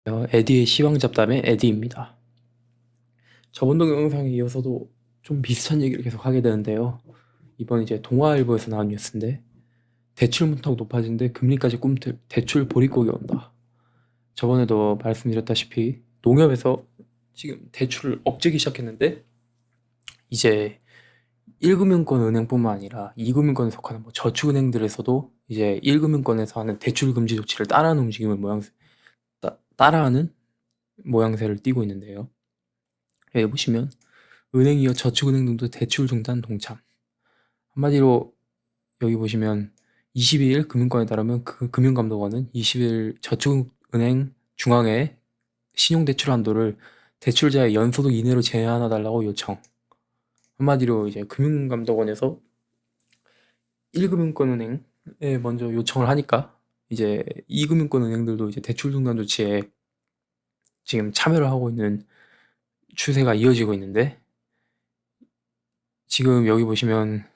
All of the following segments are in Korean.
에디의 시황잡담의 에디입니다. 저번 동영상에 이어서도 좀 비슷한 얘기를 계속 하게 되는데요. 이번 이제 동아일보에서 나온 뉴스인데 대출 문턱 높아지는데 금리까지 꿈틀 대출 보릿고개 온다. 저번에도 말씀드렸다시피 농협에서 지금 대출을 억제기 시작했는데 이제 1금융권 은행뿐만 아니라 2금융권에 속하는 뭐 저축은행들에서도 이제 1금융권에서 하는 대출 금지 조치를 따라하는 모양새를 띠고 있는데요. 여기 보시면 은행 이어 저축은행 등도 대출 중단 동참. 한마디로 여기 보시면 22일 금융권에 따르면 그 금융감독원은 20일 저축은행 중앙에 신용대출 한도를 대출자의 연소득 이내로 제한해달라고 요청. 한마디로 이제 금융감독원에서 1금융권 은행에 먼저 요청을 하니까 이제 2금융권 은행들도 이제 대출 중단 조치에 지금 참여를 하고 있는 추세가 이어지고 있는데 지금 여기 보시면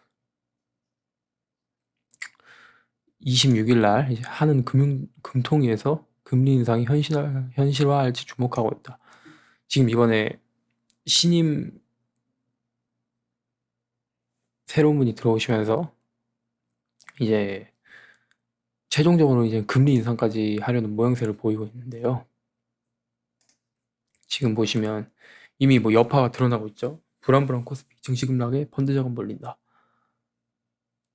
26일 날 이제 하는 금통위에서 금리 인상이 현실화할지 주목하고 있다. 지금 이번에 신임 새로운 분이 들어오시면서 이제 최종적으로 이제 금리 인상까지 하려는 모양새를 보이고 있는데요. 지금 보시면 이미 뭐 여파가 드러나고 있죠. 불안불안 코스피 증시 급락에 펀드 자금 몰린다.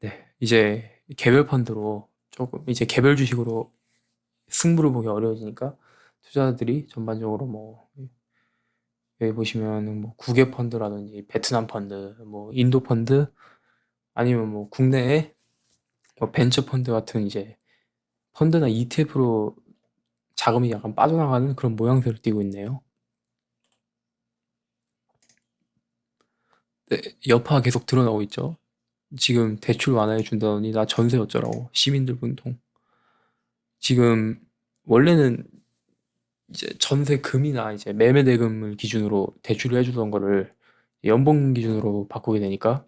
네, 이제 개별 펀드로 조금 이제 개별 주식으로 승부를 보기 어려워지니까 투자자들이 전반적으로 뭐 여기 보시면 뭐 국외 펀드라든지 베트남 펀드, 뭐 인도 펀드 아니면 뭐 국내에 뭐 벤처 펀드 같은 이제 펀드나 ETF로 자금이 약간 빠져나가는 그런 모양새를 띠고 있네요. 네, 여파가 계속 드러나고 있죠. 지금 대출 완화해 준다더니 나 전세 어쩌라고 시민들 분통. 지금 원래는 이제 전세금이나 이제 매매 대금을 기준으로 대출을 해주던 거를 연봉 기준으로 바꾸게 되니까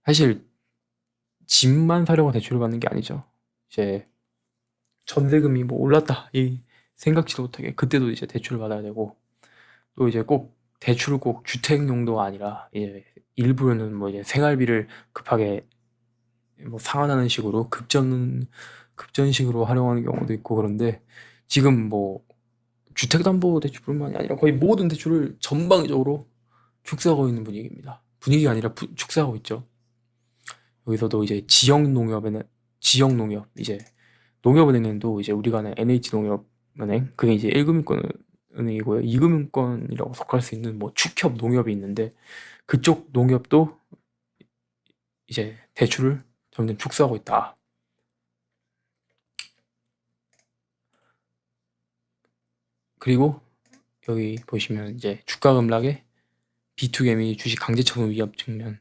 사실 집만 사려고 대출을 받는 게 아니죠. 이제 전세금이 뭐 올랐다 이 생각지도 못하게 그때도 이제 대출을 받아야 되고 또 이제 꼭 대출을 꼭 주택 용도가 아니라 이제 일부는 뭐 이제 생활비를 급하게 뭐 상환하는 식으로 급전식으로 활용하는 경우도 있고 그런데 지금 뭐 주택담보대출뿐만이 아니라 거의 모든 대출을 전방위적으로 축소하고 있는 분위기입니다. 분위기가 아니라 축소하고 있죠. 여기서도 이제 지역 농협 이제 농협은행도 이제 우리가 아는 NH농협은행 그게 이제 1금융권 은행이고요. 2금융권이라고 속할 수 있는 뭐 축협 농협이 있는데 그쪽 농협도 이제 대출을 점점 축소하고 있다. 그리고 여기 보시면 이제 주가 급락에 비투개미 주식 강제 처분 위협 측면.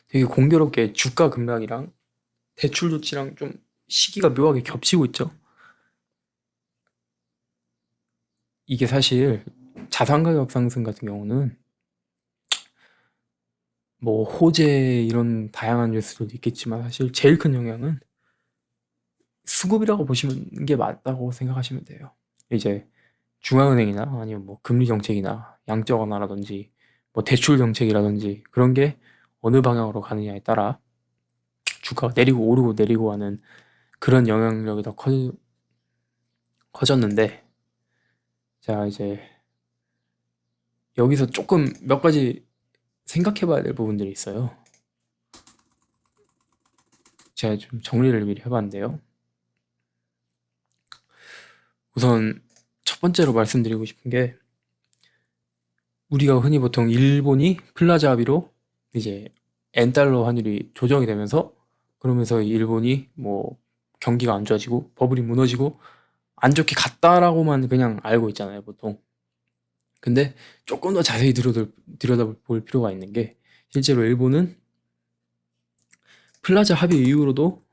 되게 공교롭게 주가 급락이랑 대출 조치랑 좀 시기가 묘하게 겹치고 있죠. 이게 사실 자산 가격 상승 같은 경우는 뭐 호재 이런 다양한 뉴스들도 있겠지만 사실 제일 큰 영향은 수급이라고 보시는 게 맞다고 생각하시면 돼요. 이제 중앙은행이나 아니면 뭐 금리 정책이나 양적 완화라든지 뭐 대출 정책이라든지 그런 게 어느 방향으로 가느냐에 따라 주가가 내리고 오르고 내리고 하는 그런 영향력이 더 커졌는데 자 이제 여기서 조금 몇 가지 생각해 봐야 될 부분들이 있어요. 제가 좀 정리를 미리 해봤는데요. 우선 첫 번째로 말씀드리고 싶은 게 우리가 흔히 보통 일본이 플라자 합의로 이제 엔달러 환율이 조정이 되면서 그러면서 일본이 뭐 경기가 안 좋아지고 버블이 무너지고 안 좋게 갔다라고만 그냥 알고 있잖아요, 보통. 근데 조금 더 자세히 들여다볼 필요가 있는 게 실제로 일본은 플라자 합의 이후로도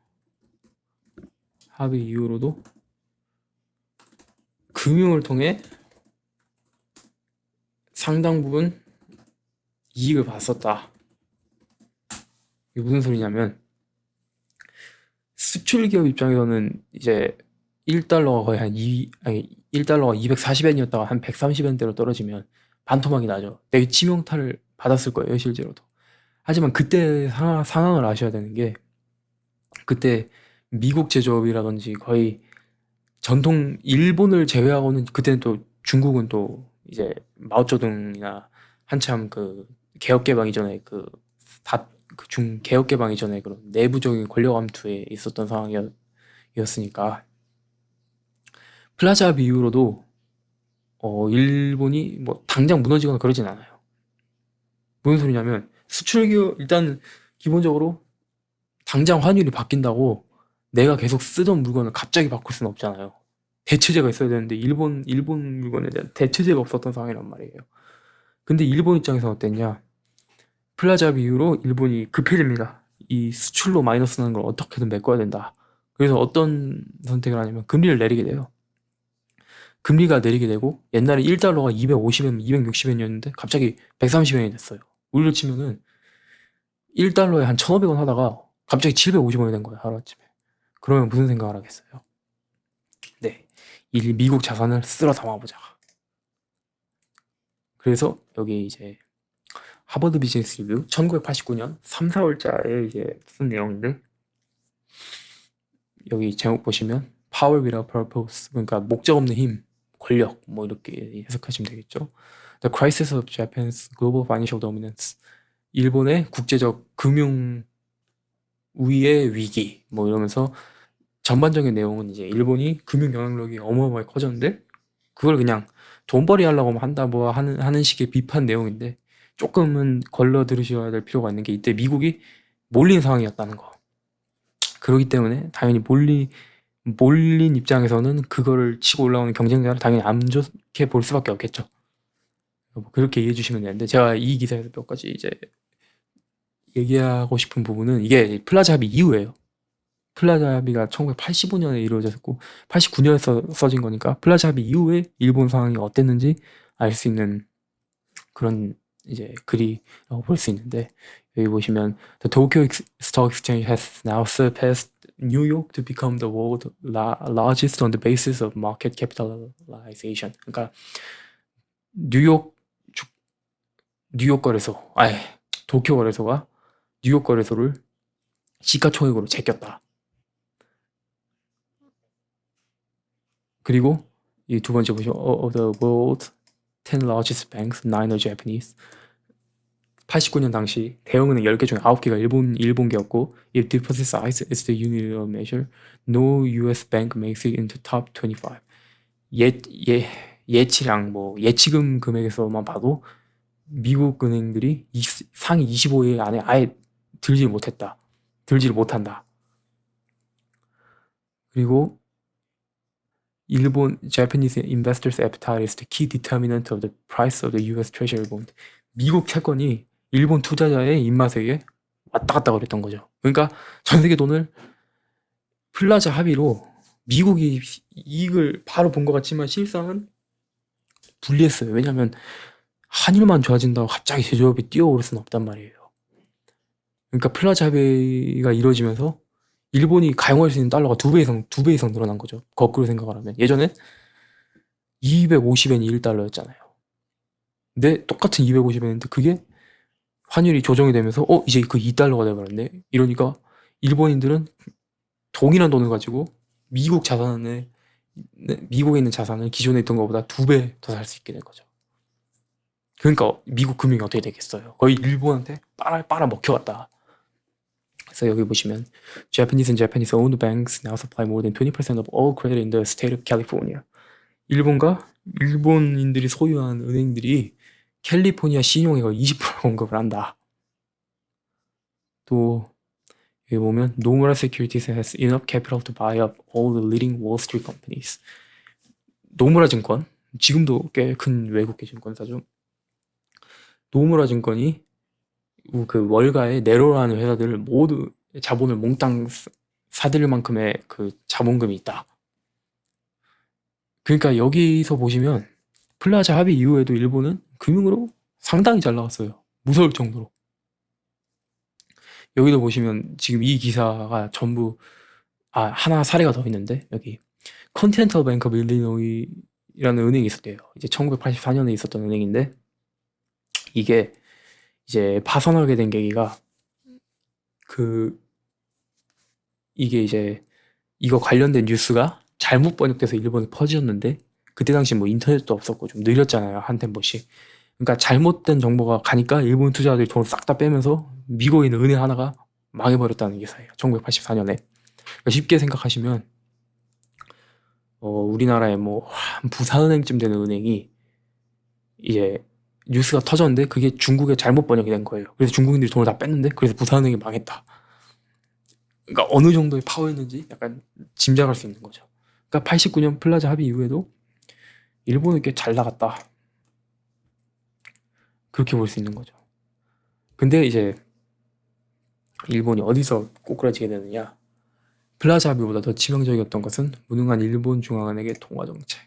금융을 통해 상당 부분 이익을 봤었다. 이게 무슨 소리냐면 수출 기업 입장에서는 이제 1달러가 거의 한 1달러가 240엔이었다가 한 130엔대로 떨어지면 반토막이 나죠. 되게 치명타를 받았을 거예요, 실제로도. 하지만 그때 상황을 아셔야 되는 게, 그때 미국 제조업이라든지 거의 전통 일본을 제외하고는, 그때는 또 중국은 또 이제 마오쩌둥이나 한참 그 개혁 개방 이전에 개혁 개방 이전에 그런 내부적인 권력 암투에 있었던 상황이었으니까, 플라자 이후로도 일본이 뭐 당장 무너지거나 그러진 않아요. 무슨 소리냐면, 일단 기본적으로 당장 환율이 바뀐다고 내가 계속 쓰던 물건을 갑자기 바꿀 수는 없잖아요. 대체제가 있어야 되는데 일본 물건에 대한 대체제가 없었던 상황이란 말이에요. 근데 일본 입장에서 어땠냐? 플라자 이후로 일본이 급해집니다. 이 수출로 마이너스 나는 걸 어떻게든 메꿔야 된다. 그래서 어떤 선택을 하냐면 금리를 내리게 돼요. 금리가 내리게 되고, 옛날에 1달러가 250엔, 260엔이었는데 갑자기 130엔이 됐어요. 우리로 치면은 1달러에 한 1,500원 하다가 갑자기 750원이 된 거예요, 하루아침에. 그러면 무슨 생각을 하겠어요? 네, 이 미국 자산을 쓸어 담아보자. 그래서 여기 이제 하버드 비즈니스 리뷰 1989년 3, 4월자에 이제 쓴 내용인데, 여기 제목 보시면 Power without purpose, 그러니까 목적 없는 힘, 권력, 뭐 이렇게 해석하시면 되겠죠. The crisis of Japan's global financial dominance, 일본의 국제적 금융 우위의 위기, 뭐 이러면서 전반적인 내용은 이제 일본이 금융 영향력이 어마어마하게 커졌는데 그걸 그냥 돈벌이 하려고 한다 뭐 하는 식의 비판 내용인데, 조금은 걸러 들으셔야 될 필요가 있는 게, 이때 미국이 몰린 상황이었다는 거. 그렇기 때문에 당연히 몰린 입장에서는 그거를 치고 올라오는 경쟁자를 당연히 안 좋게 볼 수밖에 없겠죠. 그렇게 이해해 주시면 되는데, 제가 이 기사에서 몇 가지 이제 얘기하고 싶은 부분은, 이게 플라자 합의 이후예요. 플라자 합의가 1985년에 이루어졌고 89년에 써진 거니까, 플라자 합의 이후에 일본 상황이 어땠는지 알 수 있는 그런 이제 글이라고 볼 수 있는데, 여기 보시면 The Tokyo Stock Exchange has now surpassed New York to become the world largest on the basis of market capitalization. 그러니까 뉴욕 거래소, 도쿄 거래소가 뉴욕 거래소를 시가총액으로 제꼈다. 그리고 이 두 번째 보시면 of the world 10 largest banks, 9 are Japanese. 89년 당시 대형은행 10개 중에 9개가 일본계였고, if deposit size is the unit of measure, no US bank makes it into top 25. 예치량 뭐 예치금 금액에서만 봐도 미국 은행들이 상위 25위 안에 아예 들지를 못한다. 그리고 일본 Japanese investors' appetite is the key determinant of the price of the US Treasury bond. 미국 채권이 일본 투자자의 입맛에 의해 왔다 갔다 그랬던 거죠. 그러니까 전 세계 돈을 플라자 합의로 미국이 이익을 바로 본 것 같지만 실상은 불리했어요. 왜냐하면 환율만 좋아진다고 갑자기 제조업이 뛰어오를 수는 없단 말이에요. 그러니까 플라자 합의가 이루어지면서 일본이 가용할 수 있는 달러가 2배 이상 늘어난 거죠. 거꾸로 생각을 하면. 예전엔 250엔이 1달러였잖아요. 근데 똑같은 250엔인데 그게 환율이 조정이 되면서 이제 그 2달러가 돼버렸네. 이러니까 일본인들은 동일한 돈을 가지고 미국에 있는 자산을 기존에 있던 것보다 2배 더 살 수 있게 된 거죠. 그러니까 미국 금융이 어떻게 되겠어요? 거의 일본한테 빨아 먹혀갔다. 그래서 여기 보시면 Japanese and Japanese owned banks now supply more than 20% of all credit in the state of California. 일본과 일본인들이 소유한 은행들이 캘리포니아 신용액의 20% 공급을 한다. 또 여기 보면 Nomura Securities has enough capital to buy up all the leading Wall Street companies. 노무라 증권, 지금도 꽤 큰 외국계 증권사죠. 노무라 증권이 그 월가의 네로라는 회사들을 모두 자본을 몽땅 사들일 만큼의 그 자본금이 있다. 그러니까 여기서 보시면 플라자 합의 이후에도 일본은 금융으로 상당히 잘 나왔어요. 무서울 정도로. 여기도 보시면 지금 이 기사가 전부 하나 사례가 더 있는데, 여기 컨티넨탈 뱅크 오브 일리노이라는 은행이 있었대요. 이제 1984년에 있었던 은행인데 이게 이제 파산하게 된 계기가 그 이게 이제 이거 관련된 뉴스가 잘못 번역돼서 일본에 퍼지었는데 그때 당시 뭐 인터넷도 없었고 좀 느렸잖아요. 한 템포씩. 그러니까 잘못된 정보가 가니까 일본 투자자들이 돈을 싹 다 빼면서 미국에 있는 은행 하나가 망해버렸다는 기사예요. 1984년에. 그러니까 쉽게 생각하시면 우리나라의 뭐 부사은행쯤 되는 은행이 이제 뉴스가 터졌는데 그게 중국에 잘못 번역이 된 거예요. 그래서 중국인들이 돈을 다 뺐는데 그래서 부사은행이 망했다. 그러니까 어느 정도의 파워였는지 약간 짐작할 수 있는 거죠. 그러니까 89년 플라자 합의 이후에도 일본은 꽤 잘 나갔다. 그렇게 볼 수 있는 거죠. 근데 이제 일본이 어디서 꼬꾸라지게 되느냐. 플라자 합의보다 더 치명적이었던 것은 무능한 일본 중앙은행의 통화 정책.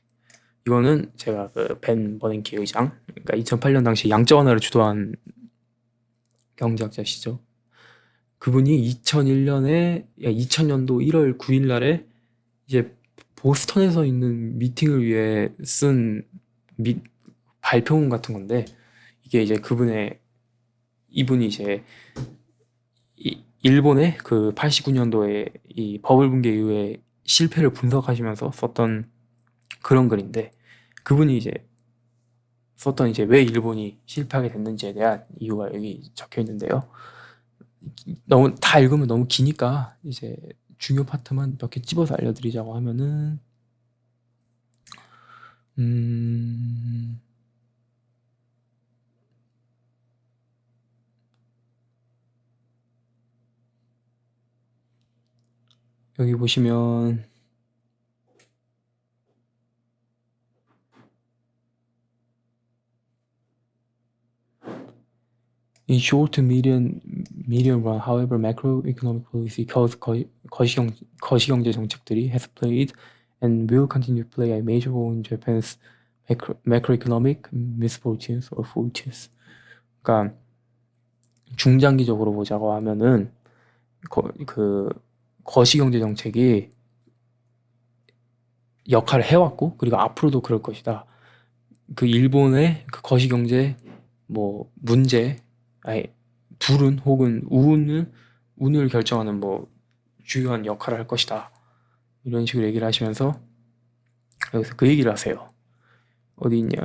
이거는 제가 그 벤 버냉키 의장, 그러니까 2008년 당시 양적 완화를 주도한 경제학자시죠. 그분이 2000년도 1월 9일 날에 이제 보스턴에서 있는 미팅을 위해 쓴 발표문 같은 건데 이게 이제 이분이 이제 일본의 그 89년도에 이 버블 붕괴 이후에 실패를 분석하시면서 썼던 그런 글인데 그분이 이제 썼던 이제 왜 일본이 실패하게 됐는지에 대한 이유가 여기 적혀 있는데요. 너무 다 읽으면 너무 기니까 이제 중요 파트만 몇 개 집어서 알려드리자고 하면은 여기 보시면 In short to medium run, however, macroeconomic policy, 거시경제 정책들이 has played and will continue to play a major role in Japan's macroeconomic misfortunes or fortunes. 그러니까 중장기적으로 보자고 하면은 그 거시경제 정책이 역할을 해왔고 그리고 앞으로도 그럴 것이다. 그 일본의 그 거시경제 뭐 문제, 불운 혹은 운을 결정하는 뭐 주요한 역할을 할 것이다. 이런 식으로 얘기를 하시면서 여기서 그 얘기를 하세요. 어디 있냐?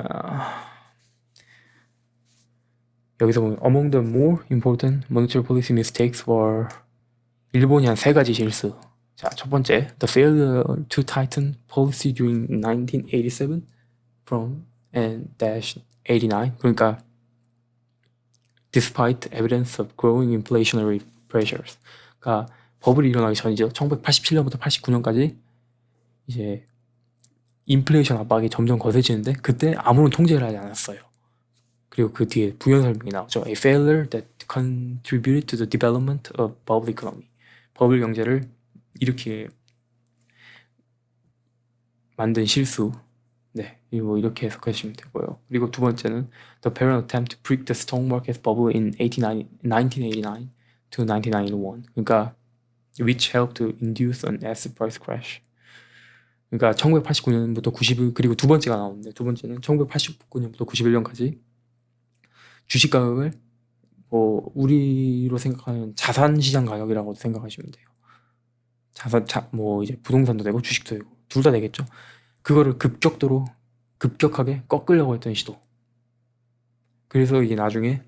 여기서 보면 Among the more important monetary policy mistakes were 일본이 한 3가지 실수. 자, 첫 번째, the failure to tighten policy during 1987 from and dash 89. 그러니까 despite evidence of growing inflationary pressures. 그러니까 버블이 일어나기 전이죠. 1987년부터 89년까지 이제 인플레이션 압박이 점점 거세지는데 그때 아무런 통제를 하지 않았어요. 그리고 그 뒤에 부연 설명이 나오죠. A failure that contributed to the development of bubble economy. 버블 경제를 이렇게 만든 실수. 네, 뭐 이렇게 해석하시면 되고요. 그리고 두 번째는 the parent attempt to break the stock market bubble in 1989 to 1991. 그러니까 which helped to induce an asset price crash. 그러니까 1989년부터 91 그리고 두 번째가 나오는데 두 번째는 1989년부터 91년까지 주식 가격을 뭐 우리로 생각하는 자산 시장 가격이라고 생각하시면 돼요. 뭐 이제 부동산도 되고 주식도 되고 둘 다 되겠죠. 그거를 급격하게 꺾으려고 했던 시도. 그래서 이게 나중에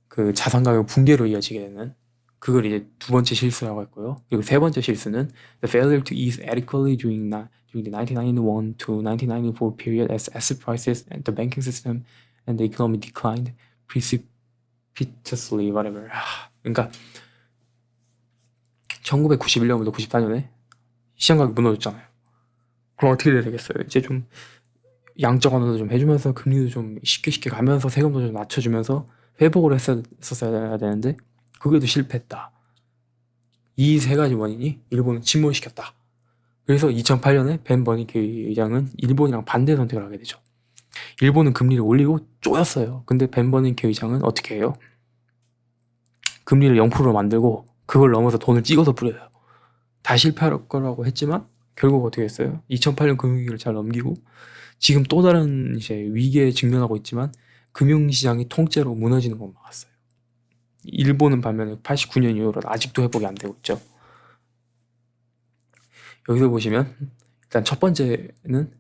그 자산 가격 붕괴로 이어지게 되는 그걸 이제 두 번째 실수라고 했고요. 그리고 세 번째 실수는 the failure to ease adequately during the 1991 to 1994 period as asset prices and the banking system and the economy declined precipitously, whatever. 그러니까 1991년부터 94년에 시장 가격이 무너졌잖아요. 그럼 어떻게 돼야 되겠어요? 이제 좀 양적 완화도 좀 해주면서 금리도 좀 쉽게 가면서 세금도 좀 낮춰주면서 회복을 했었어야 되는데 그게도 실패했다. 이 세 가지 원인이 일본을 침몰시켰다. 그래서 2008년에 벤 버닝키 의장은 일본이랑 반대 선택을 하게 되죠. 일본은 금리를 올리고 쪼였어요. 근데 벤 버닝키 의장은 어떻게 해요? 금리를 0%로 만들고 그걸 넘어서 돈을 찍어서 뿌려요. 다 실패할 거라고 했지만 결국 어떻게 했어요? 2008년 금융위기를 잘 넘기고 지금 또 다른 이제 위기에 직면하고 있지만 금융시장이 통째로 무너지는 건 막았어요. 일본은 반면에 89년 이후로 아직도 회복이 안 되고 있죠. 여기서 보시면 일단 첫 번째는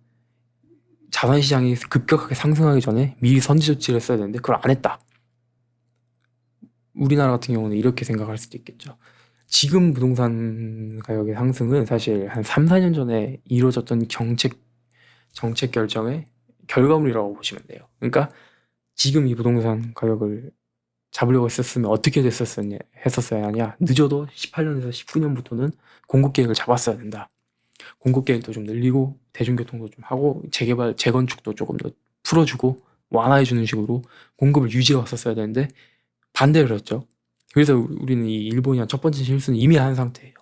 자산시장이 급격하게 상승하기 전에 미리 선제 조치를 했어야 되는데 그걸 안 했다. 우리나라 같은 경우는 이렇게 생각할 수도 있겠죠. 지금 부동산 가격의 상승은 사실 한 3, 4년 전에 이루어졌던 정책 결정의 결과물이라고 보시면 돼요. 그러니까 지금 이 부동산 가격을 잡으려고 했었으면 어떻게 했었어야 하냐. 늦어도 18년에서 19년부터는 공급 계획을 잡았어야 된다. 공급 계획도 좀 늘리고 대중교통도 좀 하고 재개발, 재건축도 조금 더 풀어주고 완화해주는 식으로 공급을 유지해 왔었어야 되는데 반대를 했죠. 그래서 우리는 이 일본이 첫 번째 실수는 이미 한 상태예요.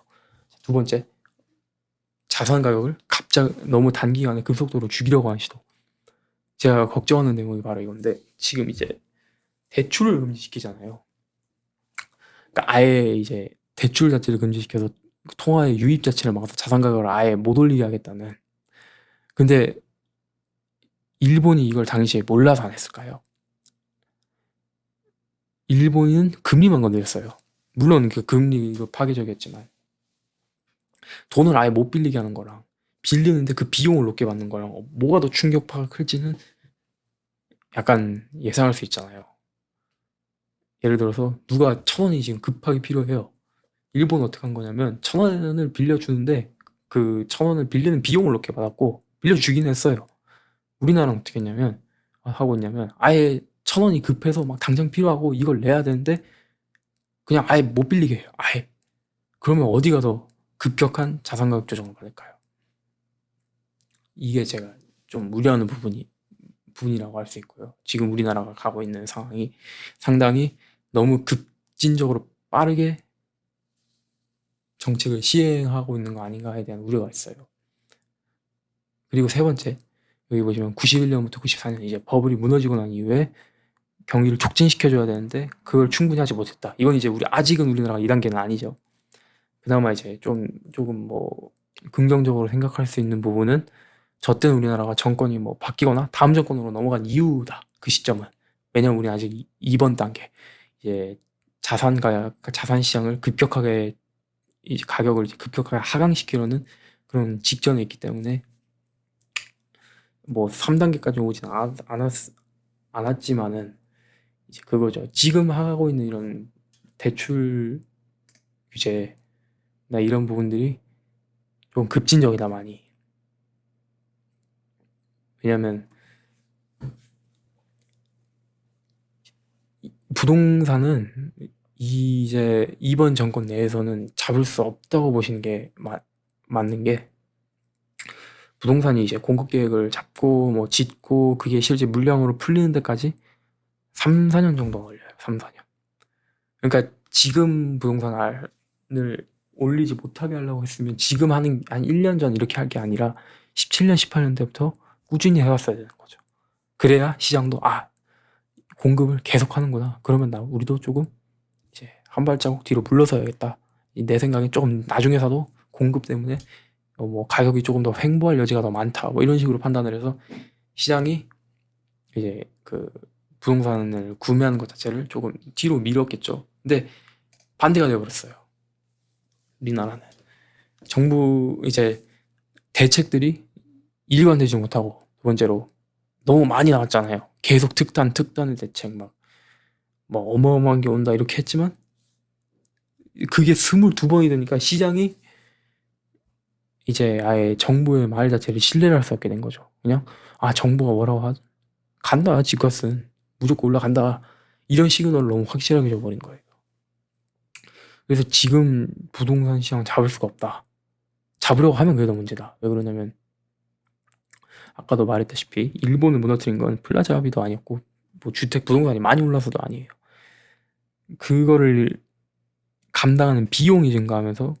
두 번째, 자산 가격을 갑자기 너무 단기간에 급속도로 죽이려고 하는 시도. 제가 걱정하는 내용이 바로 이건데 지금 이제 대출을 금지시키잖아요. 그러니까 아예 이제 대출 자체를 금지시켜서 통화의 유입 자체를 막아서 자산 가격을 아예 못 올리게 하겠다는. 근데 일본이 이걸 당시에 몰라서 안 했을까요? 일본은 금리만 건드렸어요. 물론 그 금리 이거 파괴적이었지만 돈을 아예 못 빌리게 하는 거랑 빌리는데 그 비용을 높게 받는 거랑 뭐가 더 충격파가 클지는 약간 예상할 수 있잖아요. 예를 들어서 누가 1,000원이 지금 급하게 필요해요. 일본은 어떻게 한 거냐면 1,000원을 빌려주는데 그 1,000원을 빌리는 비용을 높게 받았고 빌려주긴 했어요. 우리나라는 어떻게 했냐면 하고 있냐면 아예 1,000원이 급해서 막 당장 필요하고 이걸 내야 되는데 그냥 아예 못 빌리게 해요. 아예. 그러면 어디가 더 급격한 자산 가격 조정을 받을까요? 이게 제가 좀 우려하는 부분이라고 할 수 있고요. 지금 우리나라가 가고 있는 상황이 상당히 너무 급진적으로 빠르게 정책을 시행하고 있는 거 아닌가에 대한 우려가 있어요. 그리고 세 번째, 여기 보시면 91년부터 94년 이제 버블이 무너지고 난 이후에 경기를 촉진시켜줘야 되는데 그걸 충분히 하지 못했다. 이건 이제 아직은 우리나라가 2단계는 아니죠. 그나마 이제 조금 뭐 긍정적으로 생각할 수 있는 부분은 저 때는 우리나라가 정권이 뭐 바뀌거나 다음 정권으로 넘어간 이유다. 그 시점은. 왜냐면 우리 아직 2번 단계 이제 자산 시장을 급격하게 이제 가격을 이제 급격하게 하강시키려는 그런 직전에 있기 때문에 뭐 3단계까지 오진 않았지만은 이제 그거죠. 지금 하고 있는 이런 대출 규제나 이런 부분들이 좀 급진적이다 많이. 왜냐면 부동산은 이제 이번 정권 내에서는 잡을 수 없다고 보시는 게 맞는 게 부동산이 이제 공급 계획을 잡고 뭐 짓고 그게 실제 물량으로 풀리는 데까지 3, 4년 정도 걸려요. 3, 4년. 그러니까 지금 부동산을 올리지 못하게 하려고 했으면 지금 하는 한 1년 전 이렇게 할 게 아니라 17년, 18년 때부터 꾸준히 해왔어야 되는 거죠. 그래야 시장도 공급을 계속 하는구나. 그러면 우리도 조금 이제 한 발자국 뒤로 물러서야겠다. 내 생각엔 조금 나중에 사도 공급 때문에 뭐 가격이 조금 더 횡보할 여지가 더 많다. 뭐 이런 식으로 판단을 해서 시장이 이제 그 부동산을 구매하는 것 자체를 조금 뒤로 미뤘겠죠. 근데 반대가 되어버렸어요. 우리나라는 정부 이제 대책들이 일관되지 못하고 두 번째로 너무 많이 나왔잖아요. 계속 특단의 대책 뭐 어마어마한 게 온다 이렇게 했지만 그게 22번이 되니까 시장이 이제 아예 정부의 말 자체를 신뢰를 할 수 없게 된 거죠. 그냥 정부가 뭐라고 하든 간다 집값은 무조건 올라간다 이런 시그널을 너무 확실하게 줘버린 거예요. 그래서 지금 부동산 시장 잡을 수가 없다. 잡으려고 하면 그게 더 문제다. 왜 그러냐면 아까도 말했다시피 일본을 무너뜨린 건 플라자 합의도 아니었고 뭐 주택 부동산이 많이 올라서도 아니에요. 그거를 감당하는 비용이 증가하면서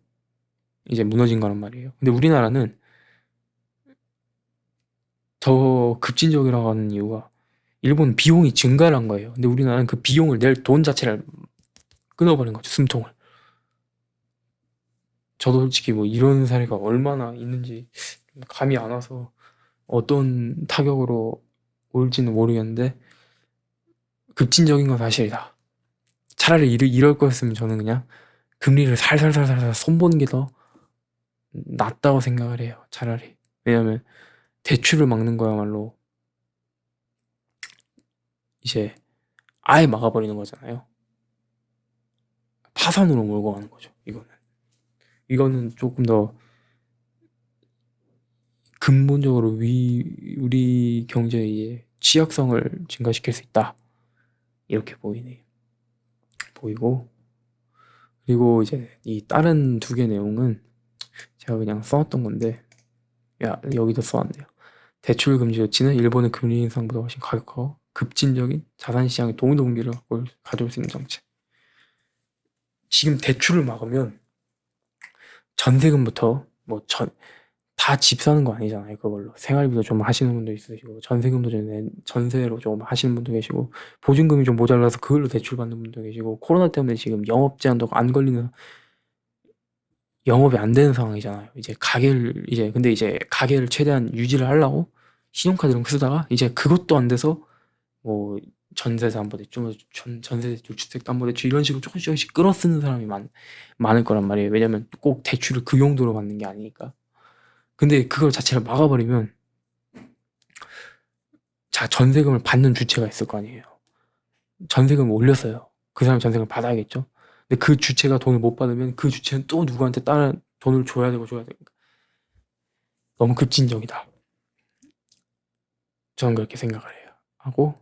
이제 무너진 거란 말이에요. 근데 우리나라는 더 급진적이라고 하는 이유가 일본 비용이 증가를 한 거예요. 근데 우리나라는 그 비용을 낼 돈 자체를 끊어버린 거죠. 숨통을. 저도 솔직히 뭐 이런 사례가 얼마나 있는지 감이 안 와서 어떤 타격으로 올지는 모르겠는데 급진적인 건 사실이다. 차라리 이럴 거였으면 저는 그냥 금리를 살살살살 손보는 게 더 낫다고 생각을 해요. 차라리. 왜냐면 대출을 막는 거야말로 이제 아예 막아버리는 거잖아요. 파산으로 몰고 가는 거죠. 이거는 조금 더 근본적으로 우리 경제의 취약성을 증가시킬 수 있다. 이렇게 보이고, 그리고 이제 이 다른 두 개 내용은 제가 그냥 써왔던 건데, 여기도 써왔네요. 대출 금지 조치는 일본의 금리 인상보다 훨씬 가격하고 급진적인 자산 시장의 동기를 가져올 수 있는 정책. 지금 대출을 막으면 전세금부터 다 집 사는 거 아니잖아요. 그걸로 생활비도 좀 하시는 분도 있으시고 전세금도 전세로 좀 하시는 분도 계시고 보증금이 좀 모자라서 그걸로 대출 받는 분도 계시고 코로나 때문에 지금 영업 제한도 안 걸리는 영업이 안 되는 상황이잖아요. 근데 이제 가게를 최대한 유지를 하려고 신용카드 이런 거 쓰다가 이제 그것도 안 돼서 뭐 전세담보대출, 전세대출, 주택담보대출 이런 식으로 조금씩 끌어 쓰는 사람이 많을 거란 말이에요. 왜냐면 꼭 대출을 그 용도로 받는 게 아니니까. 근데 그걸 자체를 막아버리면 전세금을 받는 주체가 있을 거 아니에요. 전세금을 올렸어요. 그 사람이 전세금을 받아야겠죠. 근데 그 주체가 돈을 못 받으면 그 주체는 또 누구한테 다른 돈을 줘야 되고 너무 급진적이다. 저는 그렇게 생각을 해요. 하고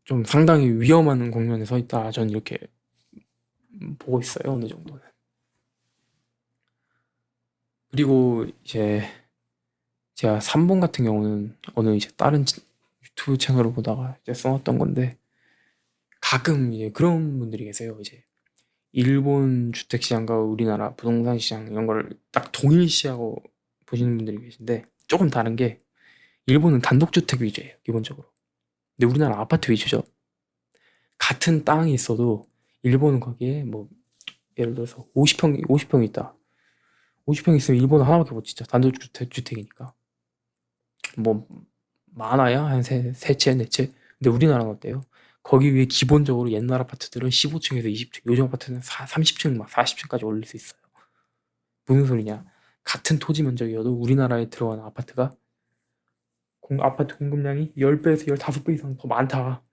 좀 상당히 위험한 국면에 서 있다. 저는 이렇게 보고 있어요. 어느 정도는. 그리고 이제 제가 3번 같은 경우는 어느 이제 다른 유튜브 채널을 보다가 이제 써놨던 건데 가끔 이제 그런 분들이 계세요. 이제 일본 주택시장과 우리나라 부동산 시장 이런 걸 딱 동일시하고 보시는 분들이 계신데 조금 다른 게 일본은 단독주택 위주예요. 기본적으로. 근데 우리나라 아파트 위주죠. 같은 땅이 있어도 일본은 거기에 뭐 예를 들어서 50평이 있다. 50평 있으면 일본은 하나밖에 못 짓죠. 단독주택이니까. 뭐 많아야 한 세 채, 네 채. 근데 우리나라는 어때요? 거기 위에 기본적으로 옛날 아파트들은 15층에서 20층, 요즘 아파트는 30층, 막 40층까지 올릴 수 있어요. 무슨 소리냐? 같은 토지 면적이어도 우리나라에 들어가는 아파트가 아파트 공급량이 10배에서 15배 이상 더 많다.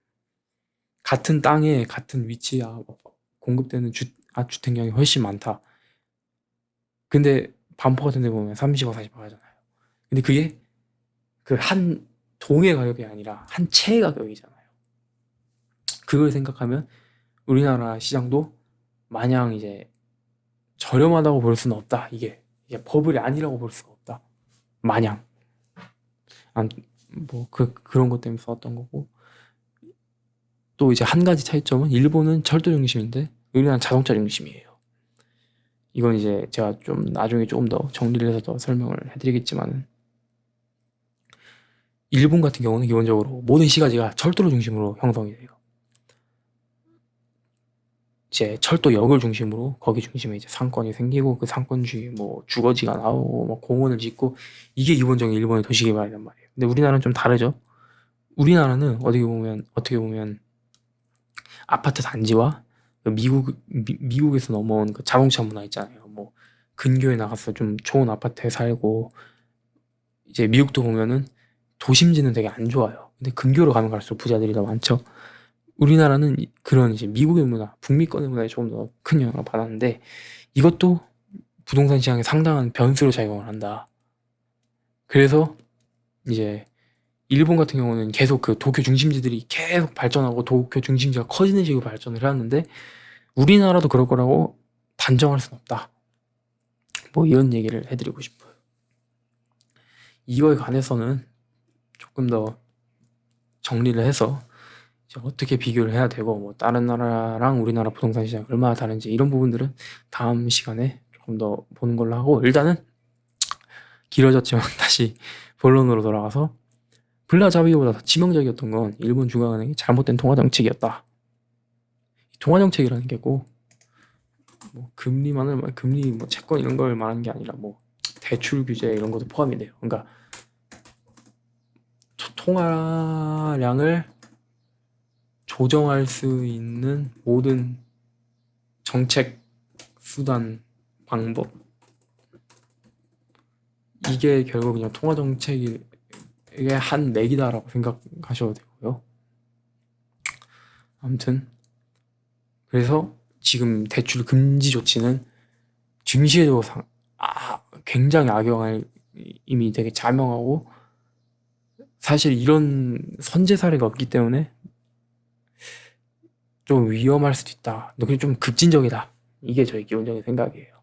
같은 땅에 같은 위치에 공급되는 주택량이 훨씬 많다. 근데 반포 같은 데 보면 30억, 40억 하잖아요. 근데 그게 그 한 동의 가격이 아니라 한 채의 가격이잖아요. 그걸 생각하면 우리나라 시장도 마냥 이제 저렴하다고 볼 수는 없다. 이게 버블이 아니라고 볼 수가 없다. 마냥. 그런 것 때문에 썼던 거고. 또 이제 한 가지 차이점은 일본은 철도 중심인데 우리나라는 자동차 중심이에요. 이건 이제 제가 좀 나중에 조금 더 정리를 해서 더 설명을 해드리겠지만 일본 같은 경우는 기본적으로 모든 시가지가 철도를 중심으로 형성이 돼요. 이제 철도역을 중심으로 거기 중심에 이제 상권이 생기고 그 상권 주위에 뭐 주거지가 나오고 뭐 공원을 짓고 이게 기본적인 일본의 도시개발이란 말이에요. 근데 우리나라는 좀 다르죠. 우리나라는 어떻게 보면 아파트 단지와 미국에서 넘어온 그 자동차 문화 있잖아요. 뭐 근교에 나가서 좀 좋은 아파트에 살고 이제 미국도 보면은 도심지는 되게 안 좋아요. 근데 근교로 가면 갈수록 부자들이 더 많죠. 우리나라는 그런 이제 미국의 문화, 북미권의 문화에 조금 더 큰 영향을 받았는데 이것도 부동산 시장에 상당한 변수로 작용을 한다. 그래서 이제 일본 같은 경우는 계속 그 도쿄 중심지들이 계속 발전하고 도쿄 중심지가 커지는 식으로 발전을 해왔는데 우리나라도 그럴 거라고 단정할 수는 없다. 뭐 이런 얘기를 해드리고 싶어요. 이거에 관해서는 조금 더 정리를 해서 어떻게 비교를 해야 되고 뭐 다른 나라랑 우리나라 부동산 시장이 얼마나 다른지 이런 부분들은 다음 시간에 조금 더 보는 걸로 하고 일단은 길어졌지만 다시 본론으로 돌아가서 블라자비보다 더 치명적이었던 건 일본 중앙은행이 잘못된 통화정책이었다. 통화정책이라는 게 꼭 뭐 금리 뭐 채권 이런 걸 말하는 게 아니라 뭐 대출 규제 이런 것도 포함이 돼요. 그러니까 통화량을 조정할 수 있는 모든 정책, 수단, 방법, 이게 결국 그냥 통화 정책의 한 맥이다라고 생각하셔도 되고요. 아무튼 그래서 지금 대출 금지 조치는 증시에도 굉장히 악영향을 이미 되게 자명하고, 사실 이런 선제 사례가 없기 때문에 좀 위험할 수도 있다. 그게 좀 급진적이다. 이게 저의 기본적인 생각이에요.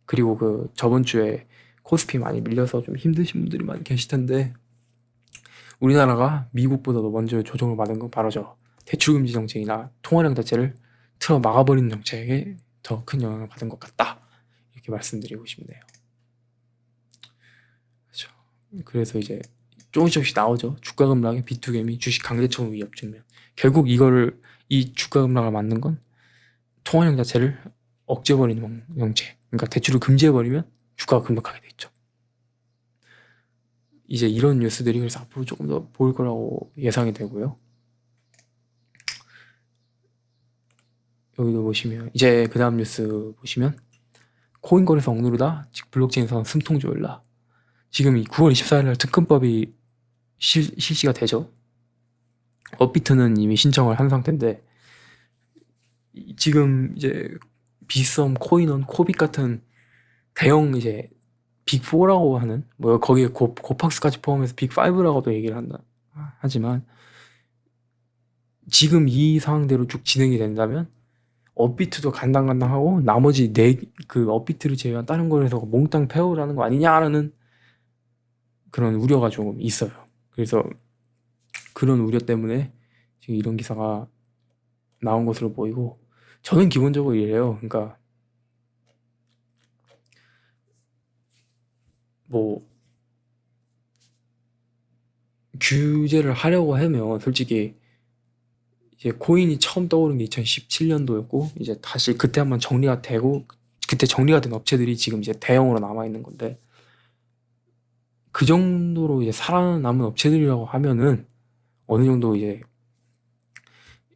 그리고 그 저번 주에 코스피 많이 밀려서 좀 힘드신 분들이 많이 계실 텐데, 우리나라가 미국보다도 먼저 조정을 받은 건 바로 저 대출금지 정책이나 통화량 자체를 틀어 막아버리는 정책에 더 큰 영향을 받은 것 같다. 이렇게 말씀드리고 싶네요. 그렇죠. 그래서 이제 조금씩 나오죠. 주가 급락의 비투기미, 주식 강제처분 위협 증명. 결국 이 주가 급락을 만든 건 통화량 자체를 억제해버리는 정책. 그러니까 대출을 금지해버리면 주가가 급락하게 돼 있죠. 이제 이런 뉴스들이 그래서 앞으로 조금 더 보일 거라고 예상이 되고요. 여기도 보시면 이제 그 다음 뉴스 보시면, 코인 거래소 억누르다 블록체인에서 숨통 조일라. 지금 이 9월 24일 날 특검법이 실시가 되죠. 업비트는 이미 신청을 한 상태인데, 지금 이제 비썸, 코인원, 코빗 같은 대형 이제 빅4라고 하는, 뭐 거기에 고팍스까지 포함해서 빅5라고도 얘기를 한다 하지만, 지금 이 상황대로 쭉 진행이 된다면 업비트도 간당간당하고 나머지 그 업비트를 제외한 다른 거에서 몽땅 폐업하는 거 아니냐라는 그런 우려가 조금 있어요. 그래서 그런 우려 때문에 지금 이런 기사가 나온 것으로 보이고, 저는 기본적으로 이래요. 그러니까 뭐 규제를 하려고 하면 솔직히 이제 코인이 처음 떠오른 게 2017년도였고, 이제 다시 그때 한번 정리가 되고, 그때 정리가 된 업체들이 지금 이제 대형으로 남아 있는 건데, 그 정도로 이제 살아남은 업체들이라고 하면은 어느 정도 이제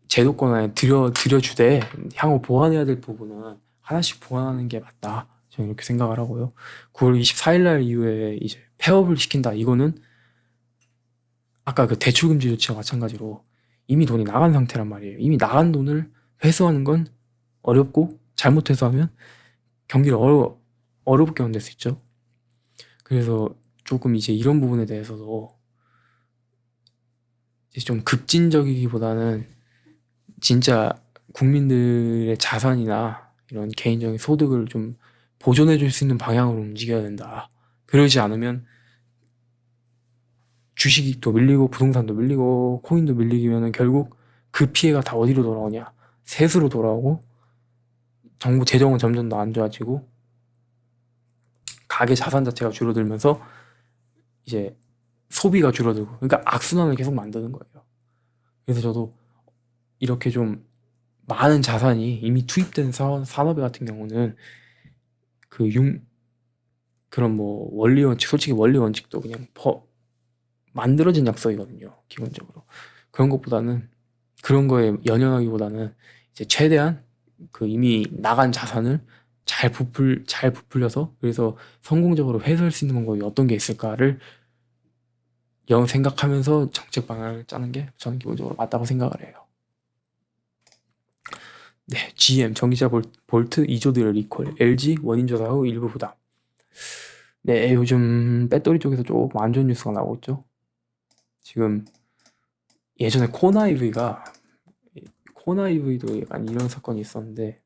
제도권 안에 들여주되 향후 보완해야 될 부분은 하나씩 보완하는 게 맞다. 저는 이렇게 생각을 하고요. 9월 24일 날 이후에 이제 폐업을 시킨다. 이거는 아까 그 대출금지 조치와 마찬가지로 이미 돈이 나간 상태란 말이에요. 이미 나간 돈을 회수하는 건 어렵고, 잘못해서 하면 경기를 어렵게 만들 수 있죠. 그래서 조금 이제 이런 부분에 대해서도 이제 좀 급진적이기보다는 진짜 국민들의 자산이나 이런 개인적인 소득을 좀 보존해 줄 수 있는 방향으로 움직여야 된다. 그러지 않으면 주식도 밀리고 부동산도 밀리고 코인도 밀리면 결국 그 피해가 다 어디로 돌아오냐? 세수로 돌아오고, 정부 재정은 점점 더 안 좋아지고, 가계 자산 자체가 줄어들면서 이제 소비가 줄어들고, 그러니까 악순환을 계속 만드는 거예요. 그래서 저도 이렇게 좀 많은 자산이 이미 투입된 산업에 같은 경우는 그런 뭐 원리 원칙, 솔직히 원리 원칙도 그냥 만들어진 약속이거든요. 기본적으로 그런 거에 연연하기보다는 이제 최대한 그 이미 나간 자산을 잘 부풀려서, 그래서 성공적으로 회수할 수 있는 방법이 어떤 게 있을까를 생각하면서 정책 방향을 짜는 게 저는 기본적으로 맞다고 생각을 해요. 네, GM 전기차 볼트 2조들의 리콜, LG 원인 조사 후 일부 부담. 네, 요즘 배터리 쪽에서 조금 안 좋은 뉴스가 나오고 있죠. 지금 예전에 코나 EV도 약간 이런 사건이 있었는데,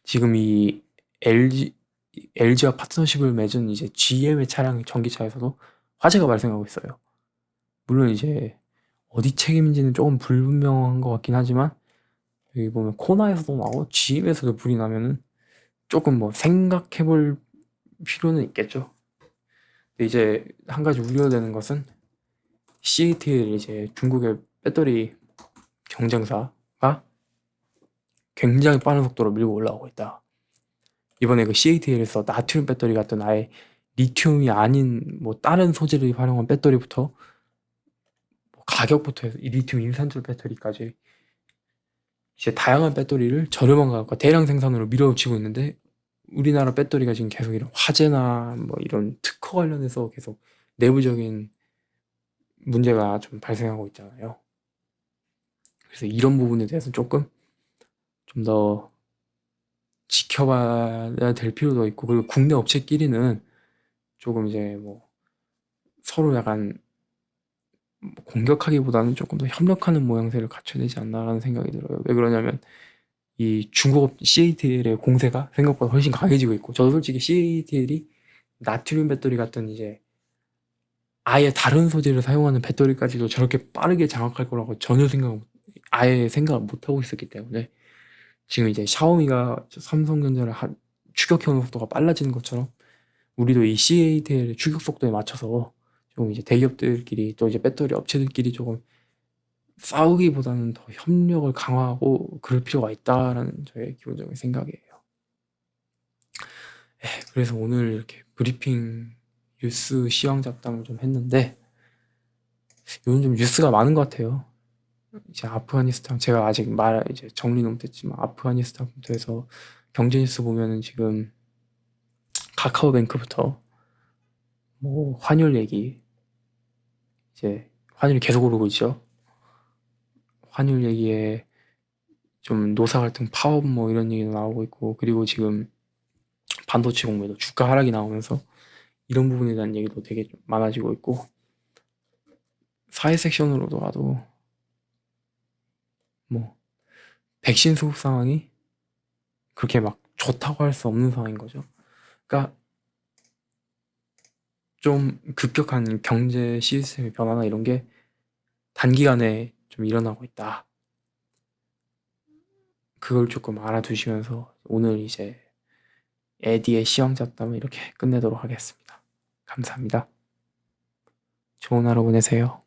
지금 이 LG와 파트너십을 맺은 이제 GM의 차량 전기차에서도 화재가 발생하고 있어요. 물론 이제 어디 책임인지는 조금 불분명한 것 같긴 하지만, 여기 보면 코나에서도 나오고 GM에서도 불이 나면은 조금 뭐 생각해볼 필요는 있겠죠. 근데 이제 한 가지 우려되는 것은 CATL, 이제 중국의 배터리 경쟁사가 굉장히 빠른 속도로 밀고 올라오고 있다. 이번에 그 CATL에서 나트륨 배터리 같은 아예 리튬이 아닌 뭐 다른 소재를 활용한 배터리부터 뭐 가격부터 해서 이 리튬 인산철 배터리까지 이제 다양한 배터리를 저렴한 가격과 대량 생산으로 밀어붙이고 있는데, 우리나라 배터리가 지금 계속 이런 화재나 뭐 이런 특허 관련해서 계속 내부적인 문제가 좀 발생하고 있잖아요. 그래서 이런 부분에 대해서 조금 좀 더 지켜봐야 될 필요도 있고, 그리고 국내 업체끼리는 조금 이제 뭐 서로 약간 뭐 공격하기보다는 조금 더 협력하는 모양새를 갖춰야 되지 않나라는 생각이 들어요. 왜 그러냐면 이 중국 CATL의 공세가 생각보다 훨씬 강해지고 있고, 저도 솔직히 CATL이 나트륨 배터리 같은 이제 아예 다른 소재를 사용하는 배터리까지도 저렇게 빠르게 장악할 거라고 전혀 아예 생각을 못 하고 있었기 때문에, 지금 이제 샤오미가 삼성전자를 추격해오는 속도가 빨라지는 것처럼 우리도 이 CATL의 추격 속도에 맞춰서 좀 이제 대기업들끼리 또 이제 배터리 업체들끼리 조금 싸우기보다는 더 협력을 강화하고 그럴 필요가 있다라는 저의 기본적인 생각이에요. 그래서 오늘 이렇게 브리핑 뉴스 시황 잡담을 좀 했는데, 요즘 좀 뉴스가 많은 것 같아요. 이제 아프가니스탄, 제가 아직 이제 정리는 못했지만 아프가니스탄부터 해서 경제 뉴스 보면은 지금 카카오뱅크부터 뭐 환율 얘기, 이제 환율이 계속 오르고 있죠. 환율 얘기에 좀 노사 갈등 파업 뭐 이런 얘기도 나오고 있고, 그리고 지금 반도체 공매도 주가 하락이 나오면서 이런 부분에 대한 얘기도 되게 좀 많아지고 있고, 사회 섹션으로도 와도 뭐 백신 수급 상황이 그렇게 막 좋다고 할 수 없는 상황인 거죠. 그러니까 좀 급격한 경제 시스템의 변화나 이런 게 단기간에 좀 일어나고 있다. 그걸 조금 알아두시면서 오늘 이제 에디의 시황 잡담을 이렇게 끝내도록 하겠습니다. 감사합니다. 좋은 하루 보내세요.